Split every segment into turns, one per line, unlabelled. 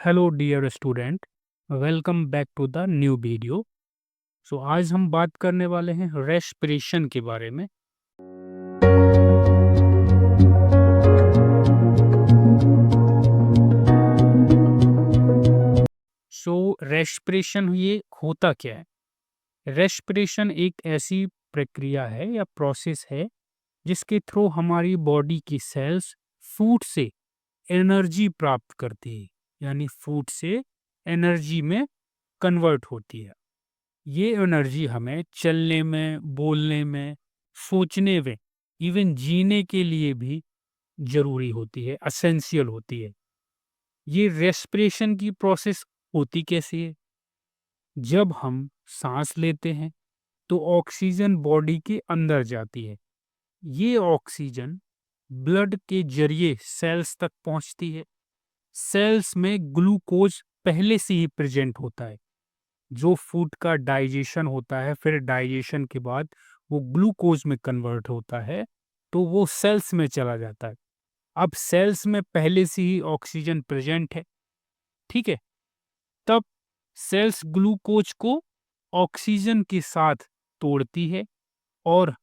Hello dear student, welcome back to the new video. आज हम बात करने वाले हैं रेस्पिरेशन के बारे में। रेस्पिरेशन ये होता क्या है? रेस्पिरेशन एक ऐसी प्रक्रिया है या प्रोसेस है जिसके थ्रू हमारी बॉडी की सेल्स फूड से एनर्जी प्राप्त करती है, यानी फूड से एनर्जी में कन्वर्ट होती है। ये एनर्जी हमें चलने में, बोलने में, सोचने में, इवन जीने के लिए भी ज़रूरी होती है, एसेंशियल होती है। ये रेस्पिरेशन की प्रोसेस होती कैसे है? जब हम सांस लेते हैं तो ऑक्सीजन बॉडी के अंदर जाती है। ये ऑक्सीजन ब्लड के जरिए सेल्स तक पहुंचती है। सेल्स में ग्लूकोज पहले से ही प्रेजेंट होता है। जो फूड का डाइजेशन होता है, फिर डाइजेशन के बाद वो ग्लूकोज में कन्वर्ट होता है, तो वो सेल्स में चला जाता है। अब सेल्स में पहले से ही ऑक्सीजन प्रेजेंट है, ठीक है? तब सेल्स ग्लूकोज को ऑक्सीजन के साथ तोड़ती है और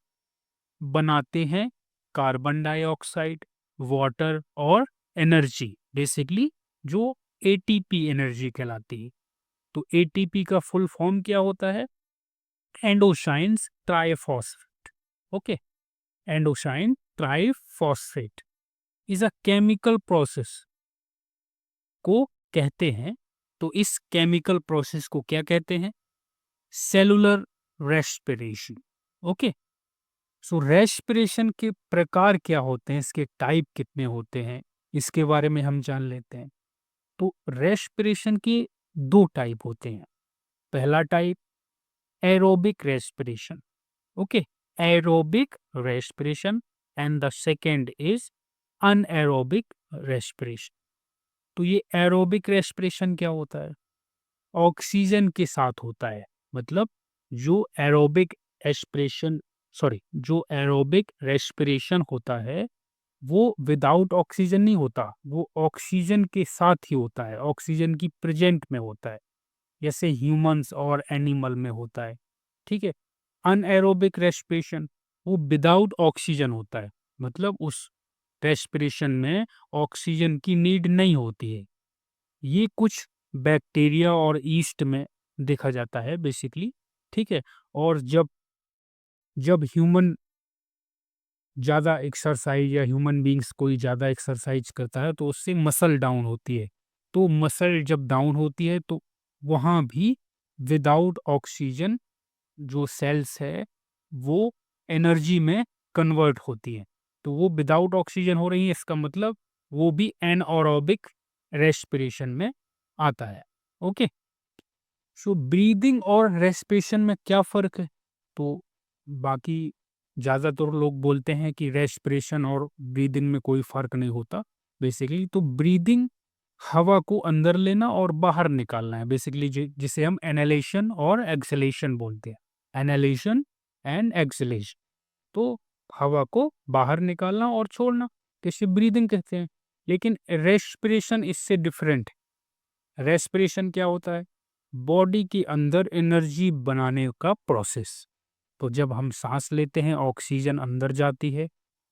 बनाते हैं कार्बन डाइऑक्साइड, वाटर और एनर्जी, बेसिकली जो एटीपी एनर्जी कहलाती है। तो एटीपी का फुल फॉर्म क्या होता है? एंडोसाइंस triphosphate. Okay, adenosine triphosphate is a chemical process को कहते हैं। तो इस केमिकल प्रोसेस को क्या कहते हैं? Cellular respiration. ओके, रेस्पिरेशन के प्रकार क्या होते हैं, इसके टाइप कितने होते हैं, इसके बारे में हम जान लेते हैं। तो रेस्पिरेशन के दो टाइप होते हैं। पहला type aerobic respiration. Okay, aerobic respiration, and the second is anaerobic respiration। तो ये एरोबिक रेस्पिरेशन क्या होता है? ऑक्सीजन के साथ होता है। मतलब जो एरोबिक एस्पिरेशन जो एरोबिक रेस्पिरेशन होता है वो विदाउट ऑक्सीजन नहीं होता, वो ऑक्सीजन के साथ ही होता है, ऑक्सीजन की प्रेजेंट में होता है, जैसे ह्यूमंस और एनिमल में होता है, ठीक है? अनएरोबिक रेस्पिरेशन वो विदाउट ऑक्सीजन होता है, मतलब उस रेस्पिरेशन में ऑक्सीजन की नीड नहीं होती है। ये कुछ बैक्टीरिया और ईस्ट में देखा जाता है बेसिकली, ठीक है? और जब जब ह्यूमन ज़्यादा एक्सरसाइज या ह्यूमन बींग्स कोई ज़्यादा एक्सरसाइज करता है तो उससे मसल डाउन होती है। तो मसल जब डाउन होती है तो वहाँ भी विदाउट ऑक्सीजन जो सेल्स है वो एनर्जी में कन्वर्ट होती है। तो वो विदाउट ऑक्सीजन हो रही है, इसका मतलब वो भी एनएरोबिक रेस्पिरेशन में आता है। ओके, ब्रीदिंग और रेस्पिरेशन में क्या फ़र्क है? तो बाकी ज़्यादातर लोग बोलते हैं कि रेस्पिरेशन और ब्रीदिंग में कोई फ़र्क नहीं होता बेसिकली। तो ब्रीदिंग हवा को अंदर लेना और बाहर निकालना है बेसिकली, जिसे हम इनहेलेशन और एक्सहेलेशन बोलते हैं। इनहेलेशन एंड एक्सहेलेशन, तो हवा को बाहर निकालना और छोड़ना, किसे ब्रीदिंग कहते हैं। लेकिन रेस्पिरेशन इससे डिफरेंट है। रेस्पिरेशन क्या होता है? बॉडी के अंदर एनर्जी बनाने का प्रोसेस। तो जब हम सांस लेते हैं ऑक्सीजन अंदर जाती है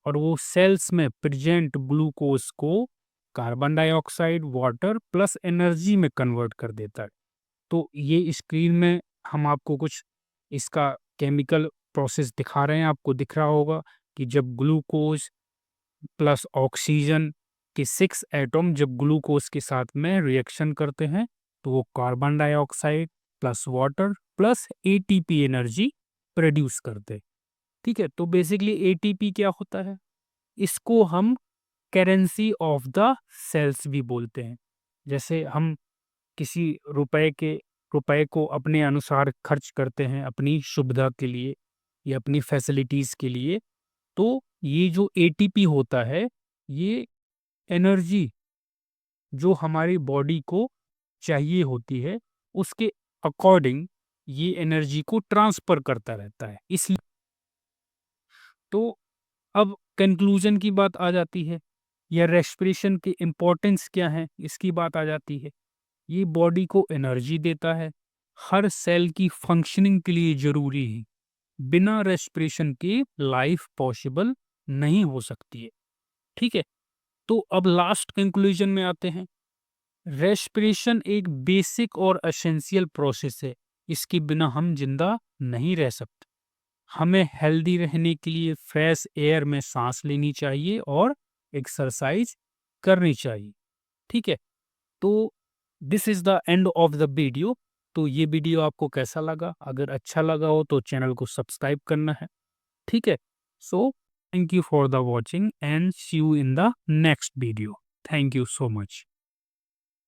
और वो सेल्स में प्रेजेंट ग्लूकोज को carbon dioxide, water plus energy में कन्वर्ट कर देता है। तो ये स्क्रीन में हम आपको कुछ इसका केमिकल प्रोसेस दिखा रहे हैं। आपको दिख रहा होगा कि जब ग्लूकोज प्लस ऑक्सीजन के 6 एटम जब ग्लूकोज के साथ में रिएक्शन करते हैं तो वो carbon dioxide plus water plus ATP energy produce करते हैं, ठीक है? तो बेसिकली एटीपी क्या होता है? इसको हम करेंसी ऑफ द सेल्स भी बोलते हैं। जैसे हम किसी रुपए को अपने अनुसार खर्च करते हैं अपनी सुविधा के लिए या अपनी फैसिलिटीज़ के लिए, तो ये जो एटीपी होता है, ये एनर्जी जो हमारी बॉडी को चाहिए होती है, उसके अकॉर्डिंग ये एनर्जी को ट्रांसफ़र करता रहता है। इसलिए तो अब कंक्लूज़न की बात आ जाती है या रेस्पिरेशन की इम्पोर्टेंस क्या है, इसकी बात आ जाती है। ये बॉडी को एनर्जी देता है, हर सेल की फंक्शनिंग के लिए ज़रूरी है। बिना रेस्पिरेशन के लाइफ पॉसिबल नहीं हो सकती है, ठीक है? तो अब लास्ट कंक्लूजन में आते हैं। रेस्पिरेशन एक बेसिक और एसेंशियल प्रोसेस है, इसके बिना हम जिंदा नहीं रह सकते। हमें हेल्दी रहने के लिए फ्रेश एयर में सांस लेनी चाहिए और एक्सरसाइज करनी चाहिए, ठीक है? तो this is the end of the video. तो ये वीडियो आपको कैसा लगा? अगर अच्छा लगा हो तो चैनल को सब्सक्राइब करना है, ठीक है? So thank you for the watching and see you in the next video. Thank you so much.